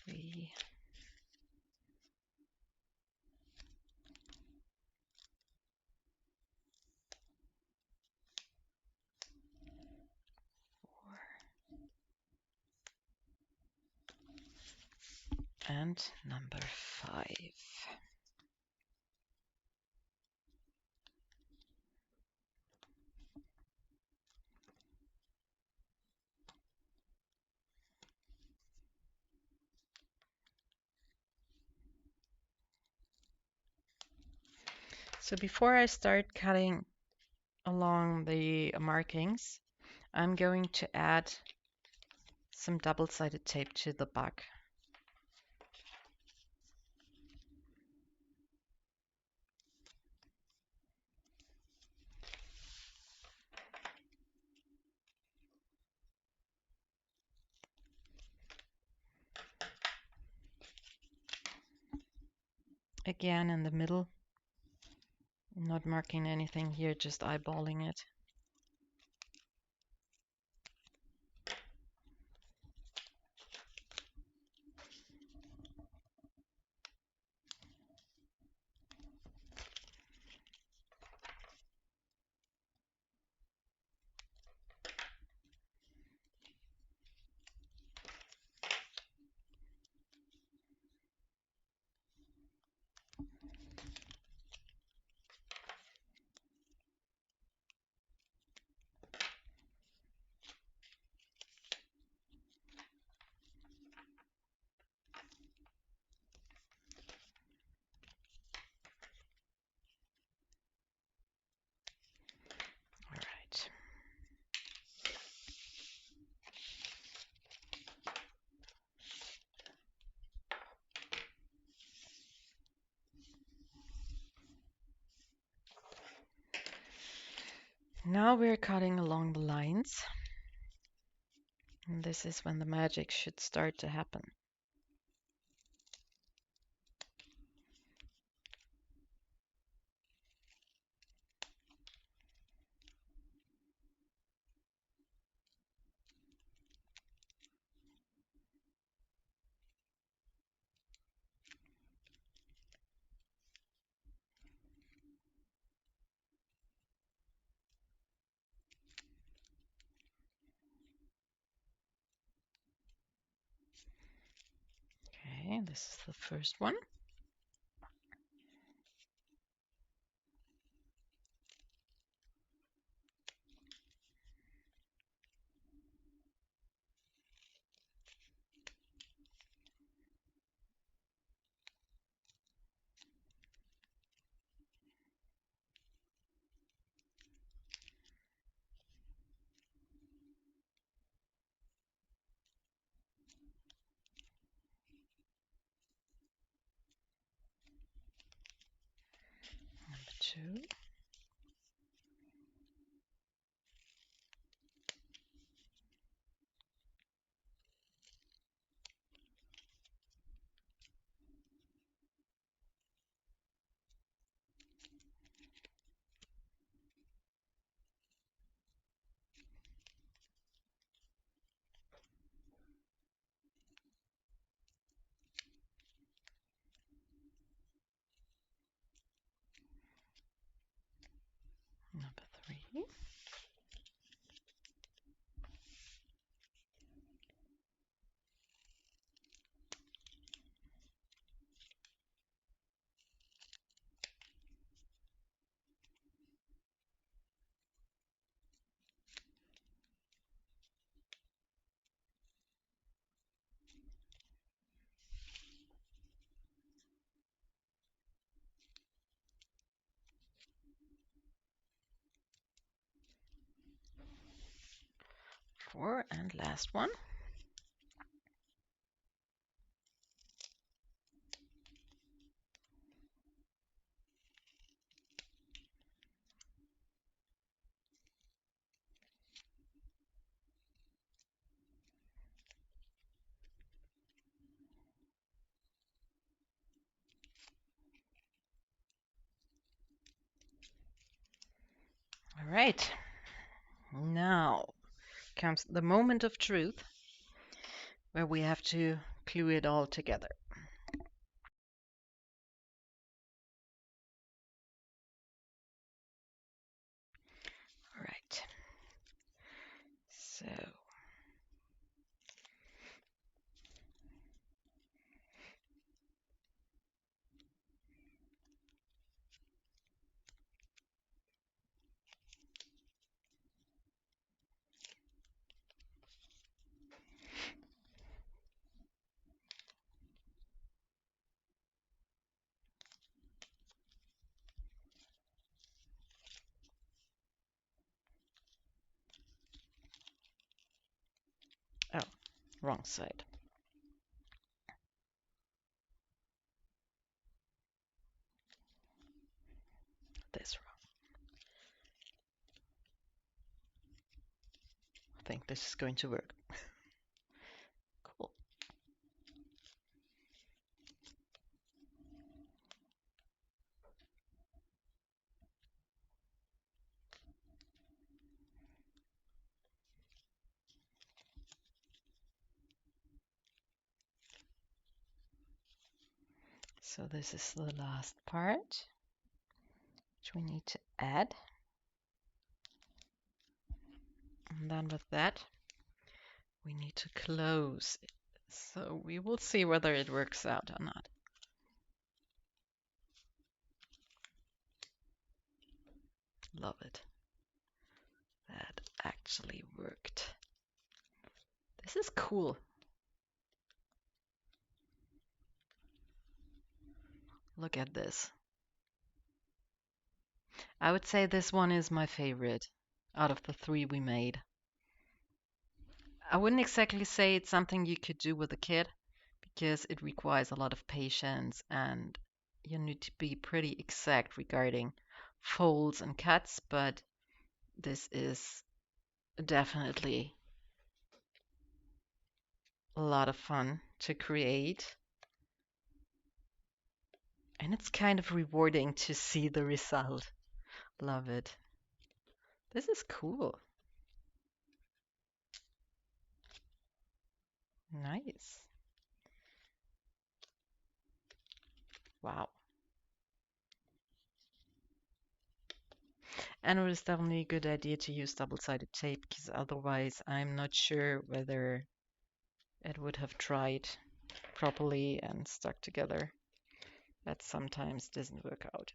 3. 4. And number 5. So before I start cutting along the markings, I'm going to add some double-sided tape to the back. Again in the middle, not marking anything here, just eyeballing it. All right. Now we're cutting along the lines. And this is when the magic should start to happen. Okay, this is the first one. Number 2. Number 3. Four, and last one. All right. Now comes the moment of truth where we have to glue it all together. All right. So Wrong side. This wrong. I think this is going to work. Cool. So this is the last part, which we need to add. And then with that, we need to close it. So we will see whether it works out or not. Love it. That actually worked. This is cool. Look at this. I would say this one is my favorite out of the three we made. I wouldn't exactly say it's something you could do with a kid because it requires a lot of patience and you need to be pretty exact regarding folds and cuts, but this is definitely a lot of fun to create. And it's kind of rewarding to see the result. Love it. This is cool. Nice. Wow. And it is definitely a good idea to use double-sided tape because otherwise I'm not sure whether it would have dried properly and stuck together. That sometimes doesn't work out.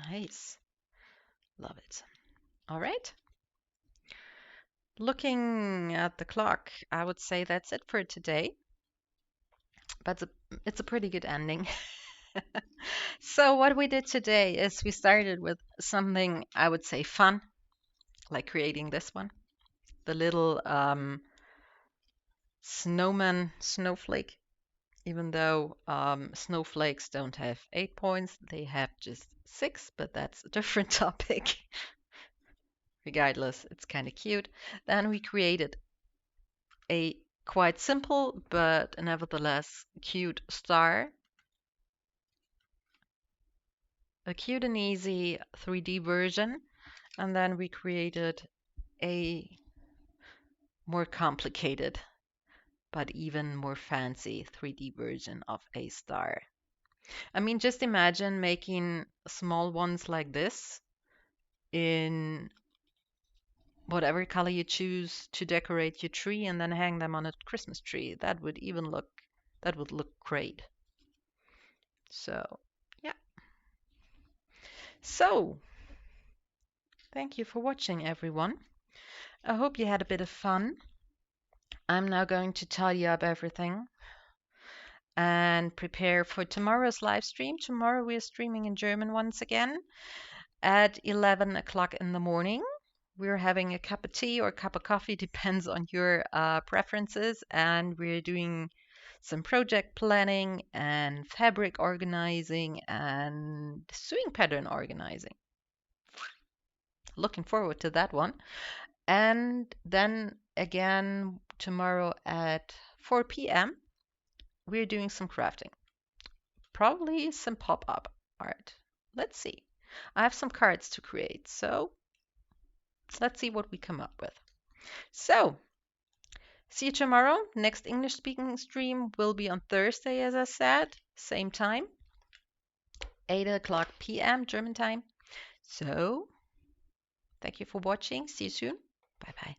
Nice. Love it. All right. Looking at the clock, I would say that's it for today. But it's a pretty good ending. So what we did today is we started with something I would say fun, like creating this one. The little snowman snowflake. Even though snowflakes don't have 8 points, they have just 6, but that's a different topic. Regardless, it's kind of cute. Then we created a quite simple but nevertheless cute star. A cute and easy 3D version. And then we created a more complicated but even more fancy 3D version of a star. I mean, just imagine making small ones like this in whatever color you choose to decorate your tree and then hang them on a Christmas tree. That would look great. So, yeah. So, thank you for watching, everyone. I hope you had a bit of fun. I'm now going to tidy up everything and prepare for tomorrow's live stream. Tomorrow we're streaming in German once again at 11 o'clock in the morning. We're having a cup of tea or a cup of coffee, depends on your preferences, and we're doing some project planning and fabric organizing and sewing pattern organizing. Looking forward to that one. And then again, tomorrow at 4 p.m., we're doing some crafting. Probably some pop-up art. Let's see. I have some cards to create, so let's see what we come up with. So, see you tomorrow. Next English speaking stream will be on Thursday, as I said, same time, 8 o'clock p.m. German time. So, thank you for watching. See you soon. Bye bye.